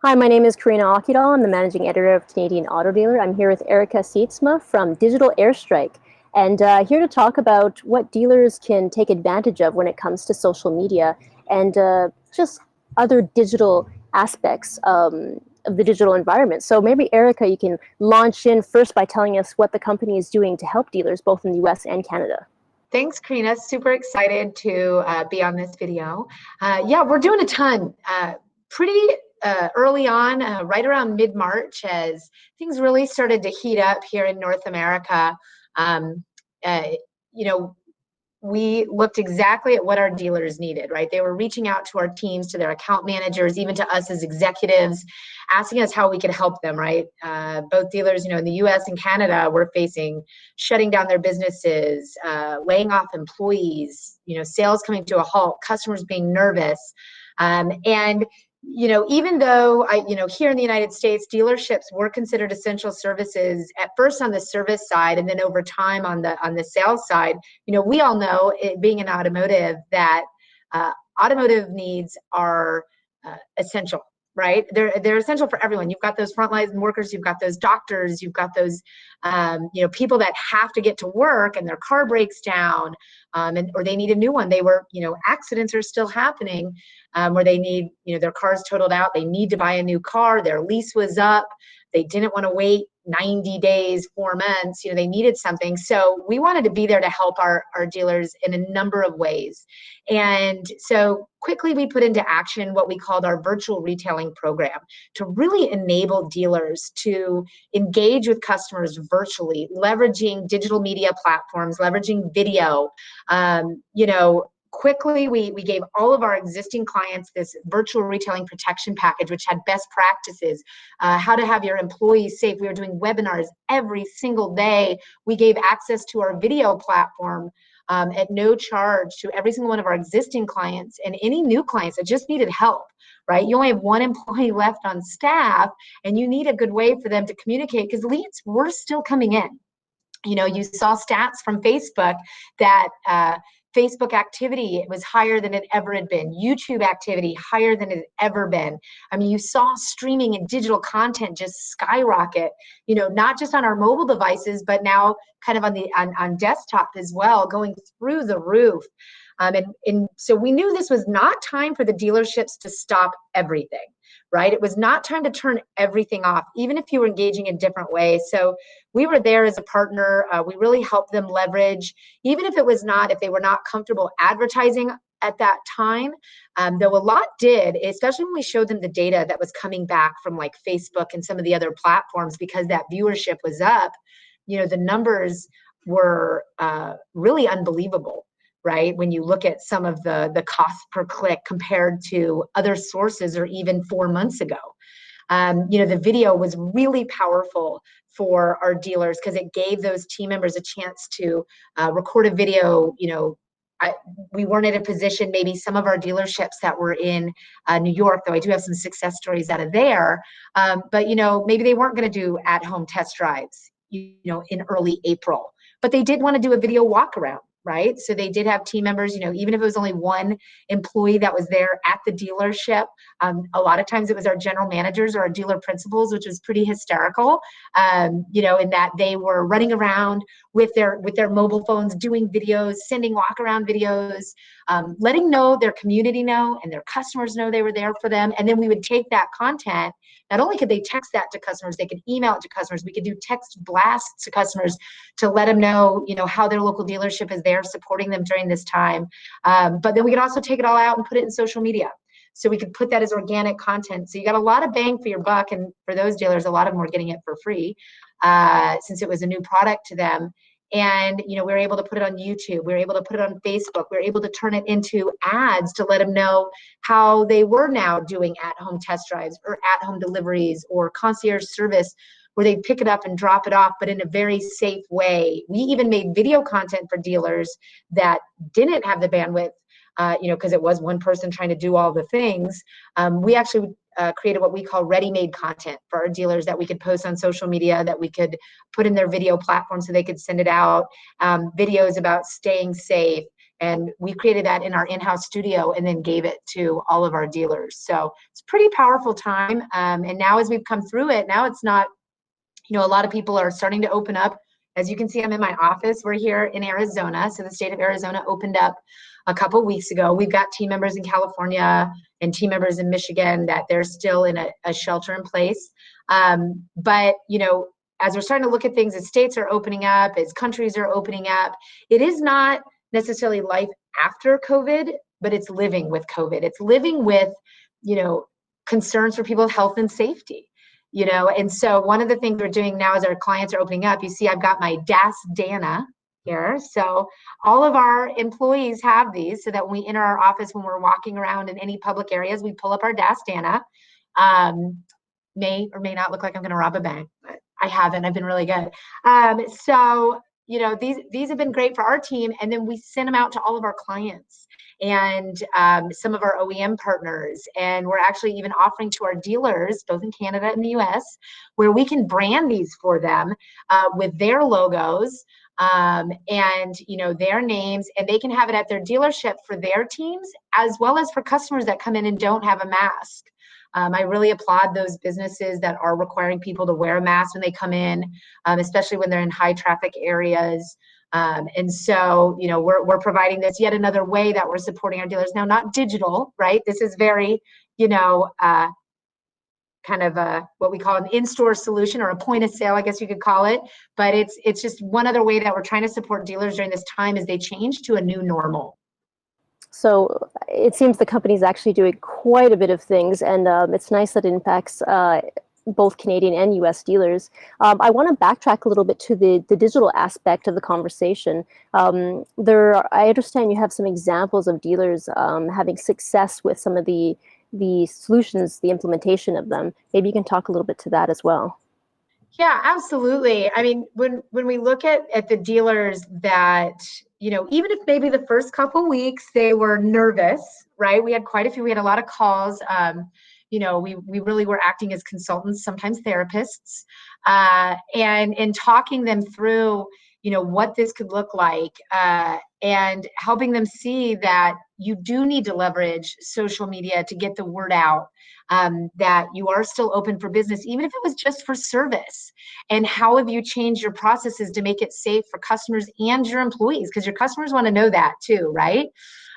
Hi, my name is Karina Akidal. I'm the managing editor of Canadian Auto Dealer. I'm here with Erica Sietsma from Digital Airstrike, and here to talk about what dealers can take advantage of when it comes to social media and just other digital aspects of the digital environment. So maybe, Erica, you can launch in first by telling us what the company is doing to help dealers both in the US and Canada. Thanks, Karina. Super excited to be on this video. Yeah, we're doing a ton. Pretty early on, right around mid-March, as things really started to heat up here in North America. You know, we looked exactly at what our dealers needed, right? They were reaching out to our teams, to their account managers, even to us as executives, asking us how we could help them, right? Both dealers, in the US and Canada were facing shutting down their businesses, laying off employees, sales coming to a halt, customers being nervous. And even though here in the United States, dealerships were considered essential services at first on the service side, and then over time on the sales side, we all know, it being an automotive, that automotive needs are essential, right? They're essential for everyone. You've got those frontline workers, you've got those doctors, you've got those people that have to get to work and their car breaks down, or they need a new one. Accidents are still happening, where they need, their car's totaled out, they need to buy a new car, their lease was up, they didn't want to wait 90 days, 4 months, they needed something. So we wanted to be there to help our dealers in a number of ways. And so quickly we put into action what we called our virtual retailing program to really enable dealers to engage with customers virtually, leveraging digital media platforms, leveraging video. Quickly, we gave all of our existing clients this virtual retailing protection package, which had best practices, how to have your employees safe. We were doing webinars every single day. We gave access to our video platform at no charge to every single one of our existing clients and any new clients that just needed help, right? You only have one employee left on staff, and you need a good way for them to communicate, because leads were still coming in. You saw stats from Facebook that Facebook activity was higher than it ever had been. YouTube activity higher than it had ever been. I mean, you saw streaming and digital content just skyrocket, not just on our mobile devices, but now kind of on desktop as well, going through the roof. And so we knew this was not time for the dealerships to stop everything, right? It was not time to turn everything off, even if you were engaging in different ways. So we were there as a partner. We really helped them leverage, even if they were not comfortable advertising at that time, though a lot did, especially when we showed them the data that was coming back from like Facebook and some of the other platforms, because that viewership was up. The numbers were really unbelievable, right? When you look at some of the cost per click compared to other sources, or even 4 months ago. The video was really powerful for our dealers, because it gave those team members a chance to record a video. We weren't in a position, maybe some of our dealerships that were in New York, though I do have some success stories out of there, but maybe they weren't going to do at-home test drives, in early April, but they did want to do a video walk around. Right? So they did have team members, even if it was only one employee that was there at the dealership. A lot of times it was our general managers or our dealer principals, which was pretty hysterical, in that they were running around with their mobile phones, doing videos, sending walk around videos, letting their community know and their customers know they were there for them. And then we would take that content. Not only could they text that to customers, they could email it to customers. We could do text blasts to customers to let them know, how their local dealership is there supporting them during this time. But then we could also take it all out and put it in social media. So we could put that as organic content. So you got a lot of bang for your buck. And for those dealers, a lot of them were getting it for free, since it was a new product to them. And we were able to put it on YouTube, we were able to put it on Facebook, we were able to turn it into ads to let them know how they were now doing at-home test drives or at-home deliveries or concierge service, where they'd pick it up and drop it off, but in a very safe way. We even made video content for dealers that didn't have the bandwidth, because it was one person trying to do all the things. We actually created what we call ready-made content for our dealers that we could post on social media, that we could put in their video platform so they could send it out. Videos about staying safe, And we created that in our in-house studio and then gave it to all of our dealers. So it's a pretty powerful time. And now as we've come through it, now it's not, a lot of people are starting to open up. As you can see, I'm in my office. We're here in Arizona. So the state of Arizona opened up a couple weeks ago. We've got team members in California and team members in Michigan that they're still in a shelter in place. But, as we're starting to look at things, as states are opening up, as countries are opening up, it is not necessarily life after COVID, but it's living with COVID. It's living with, concerns for people's health and safety. And so one of the things we're doing now as our clients are opening up, you see I've got my DAS Dana here. So all of our employees have these so that when we enter our office, when we're walking around in any public areas, we pull up our DAS Dana. May or may not look like I'm going to rob a bank, but I haven't. I've been really good. So these have been great for our team. And then we send them out to all of our clients and some of our OEM partners. And we're actually even offering to our dealers, both in Canada and the US, where we can brand these for them with their logos and their names, and they can have it at their dealership for their teams, as well as for customers that come in and don't have a mask. I really applaud those businesses that are requiring people to wear a mask when they come in, especially when they're in high traffic areas. And so, we're providing this yet another way that we're supporting our dealers. Now, not digital, right? This is very, kind of what we call an in-store solution or a point of sale, I guess you could call it. But it's just one other way that we're trying to support dealers during this time as they change to a new normal. So it seems the company's actually doing quite a bit of things, and it's nice that it impacts both Canadian and US dealers. I want to backtrack a little bit to the digital aspect of the conversation. I understand you have some examples of dealers having success with some of the solutions, the implementation of them. Maybe you can talk a little bit to that as well. Yeah, absolutely. I mean, when we look at the dealers that, even if maybe the first couple weeks they were nervous, right? We had quite a few, we had a lot of calls. We really were acting as consultants, sometimes therapists, and talking them through, what this could look like, and helping them see that you do need to leverage social media to get the word out, that you are still open for business, even if it was just for service. And how have you changed your processes to make it safe for customers and your employees? Because your customers want to know that too, right?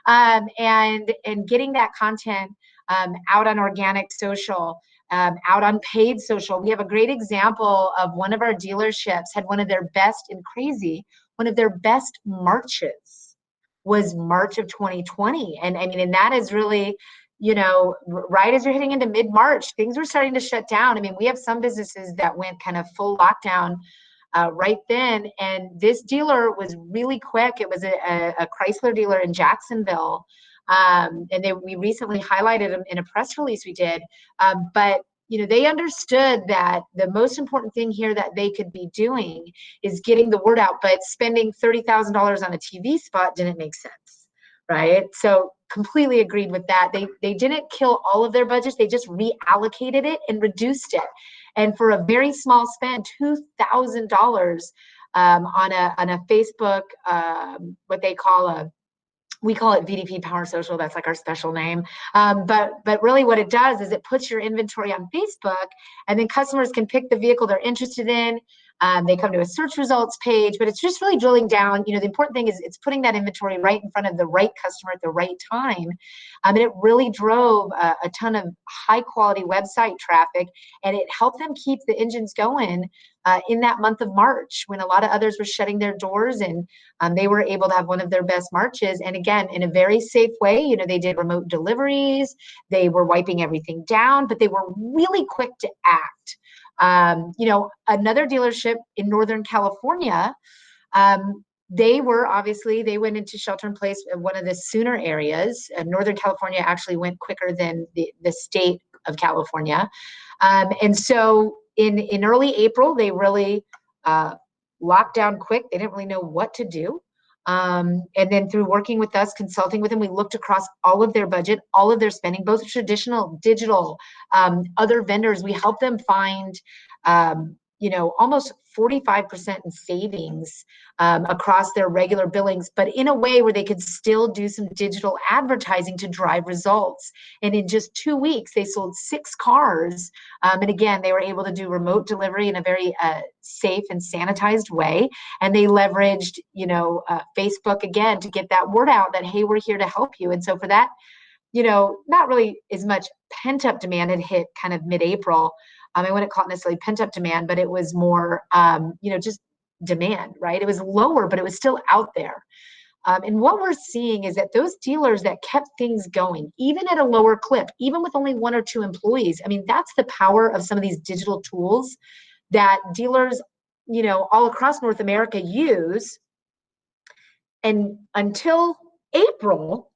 And getting that content out on organic social, out on paid social. We have a great example of one of our dealerships had one of their best, and crazy, one of their best Marches was March of 2020. And I mean, and that is really, right as you're hitting into mid-March, things were starting to shut down. I mean, we have some businesses that went kind of full lockdown right then. And this dealer was really quick. It was a Chrysler dealer in Jacksonville. And we recently highlighted them in a press release we did. But they understood that the most important thing here that they could be doing is getting the word out, but spending $30,000 on a TV spot didn't make sense, right? So completely agreed with that. They didn't kill all of their budgets. They just reallocated it and reduced it. And for a very small spend, $2,000 on a Facebook, what they call we call it VDP Power Social. That's like our special name. But really what it does is it puts your inventory on Facebook, and then customers can pick the vehicle they're interested in. They come to a search results page, but it's just really drilling down. The important thing is it's putting that inventory right in front of the right customer at the right time. And it really drove a ton of high quality website traffic, and it helped them keep the engines going in that month of March when a lot of others were shutting their doors, and they were able to have one of their best Marches. And again, in a very safe way, they did remote deliveries, they were wiping everything down, but they were really quick to act. Another dealership in Northern California, they went into shelter in place in one of the sooner areas. Northern California actually went quicker than the state of California. And so in early April, they really locked down quick. They didn't really know what to do. And then through working with us, consulting with them, we looked across all of their budget, all of their spending, both traditional, digital, other vendors. We helped them find, almost 45% in savings across their regular billings, but in a way where they could still do some digital advertising to drive results. And in just 2 weeks, they sold 6 cars. And again, they were able to do remote delivery in a very safe and sanitized way. And they leveraged, Facebook again to get that word out that, hey, we're here to help you. And so for that, not really as much pent-up demand had hit kind of mid-April. I wouldn't call it necessarily pent-up demand, but it was more, just demand, right? It was lower, but it was still out there. And what we're seeing is that those dealers that kept things going, even at a lower clip, even with only 1 or 2 employees, that's the power of some of these digital tools that dealers, all across North America use. And until April,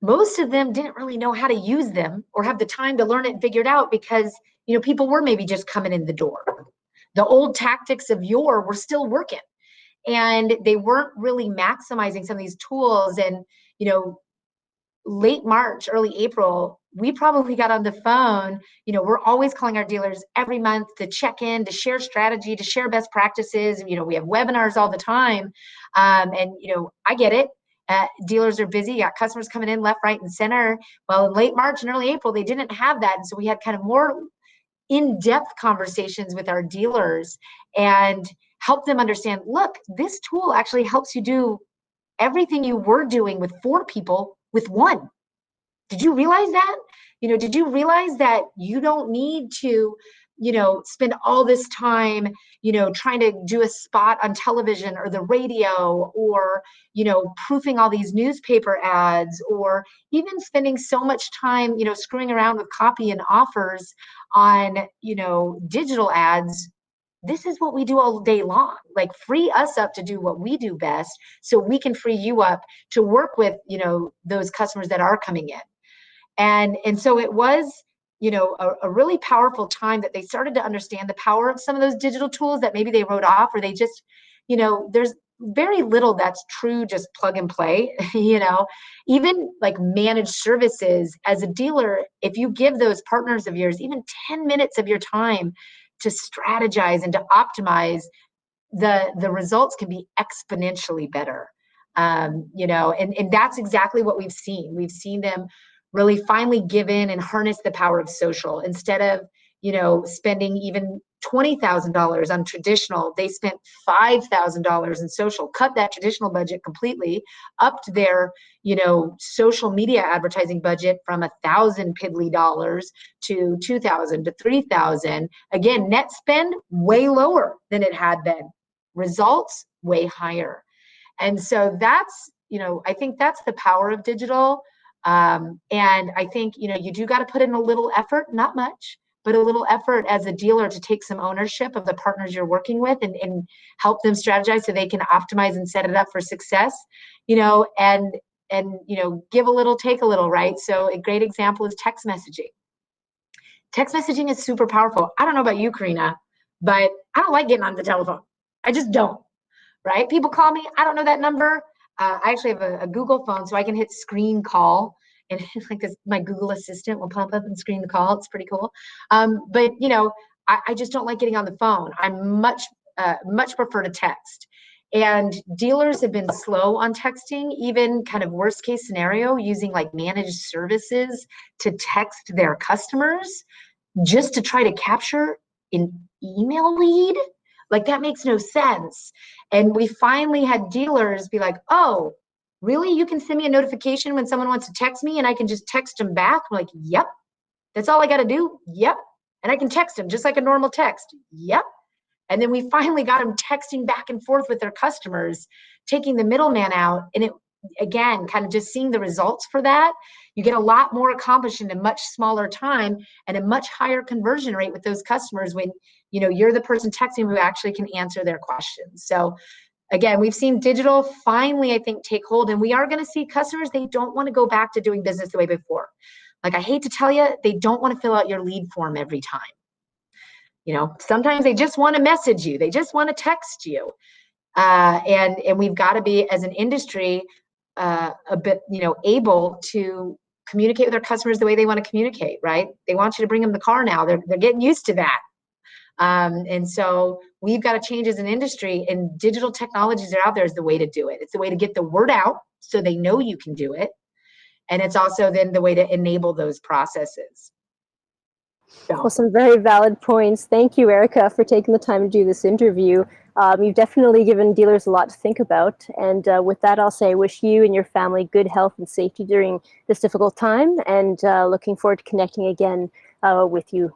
most of them didn't really know how to use them or have the time to learn it and figure it out because, people were maybe just coming in the door. The old tactics of yore were still working, and they weren't really maximizing some of these tools. And, late March, early April, we probably got on the phone. We're always calling our dealers every month to check in, to share strategy, to share best practices. We have webinars all the time. And, I get it. Dealers are busy. You got customers coming in left, right, and center. Well, in late March and early April, they didn't have that. And so we had kind of more in-depth conversations with our dealers and help them understand, look, this tool actually helps you do everything you were doing with 4 people with 1. Did you realize that? Did you realize that you don't need to, spend all this time, trying to do a spot on television or the radio, or, proofing all these newspaper ads, or even spending so much time, screwing around with copy and offers on, digital ads. This is what we do all day long. Like, free us up to do what we do best so we can free you up to work with, those customers that are coming in. And so it was, a really powerful time that they started to understand the power of some of those digital tools that maybe they wrote off, or they just, there's very little that's true just plug and play. Even like managed services as a dealer, if you give those partners of yours even 10 minutes of your time to strategize and to optimize, the results can be exponentially better. And that's exactly what we've seen. We've seen them really finally give in and harness the power of social. Instead of, spending even $20,000 on traditional, they spent $5,000 in social, cut that traditional budget completely, upped their, social media advertising budget from $1,000 piddly dollars to $2,000 to $3,000. Again, net spend way lower than it had been. Results way higher. And so that's, I think that's the power of digital. And I think, you do got to put in a little effort, not much, but a little effort as a dealer to take some ownership of the partners you're working with, and help them strategize so they can optimize and set it up for success, and give a little, take a little, right? So a great example is text messaging. Text messaging is super powerful. I don't know about you, Karina, but I don't like getting on the telephone. I just don't, right? People call me, I don't know that number. I actually have a Google phone, so I can hit screen call, and like this, my Google Assistant will pop up and screen the call. It's pretty cool. But I just don't like getting on the phone. I much prefer to text. And dealers have been slow on texting, even kind of worst case scenario, using like managed services to text their customers just to try to capture an email lead. Like, that makes no sense. And we finally had dealers be like, oh, really? You can send me a notification when someone wants to text me and I can just text them back? I'm like, yep. That's all I got to do? Yep. And I can text them just like a normal text? Yep. And then we finally got them texting back and forth with their customers, taking the middleman out. And it, again, kind of just seeing the results for that, you get a lot more accomplished in a much smaller time and a much higher conversion rate with those customers when, you're the person texting who actually can answer their questions. So again, we've seen digital finally, I think, take hold, and we are going to see customers, they don't want to go back to doing business the way before. Like, I hate to tell you, they don't want to fill out your lead form every time. Sometimes they just want to message you. They just want to text you. And we've got to be, as an industry, a bit, able to communicate with our customers the way they want to communicate, right? They want you to bring them the car now. They're getting used to that. And so we've got to change as an industry, and digital technologies are out there as the way to do it. It's the way to get the word out so they know you can do it. And it's also then the way to enable those processes. Well, some very valid points. Thank you, Erica, for taking the time to do this interview. You've definitely given dealers a lot to think about. And with that, I'll say I wish you and your family good health and safety during this difficult time, and looking forward to connecting again with you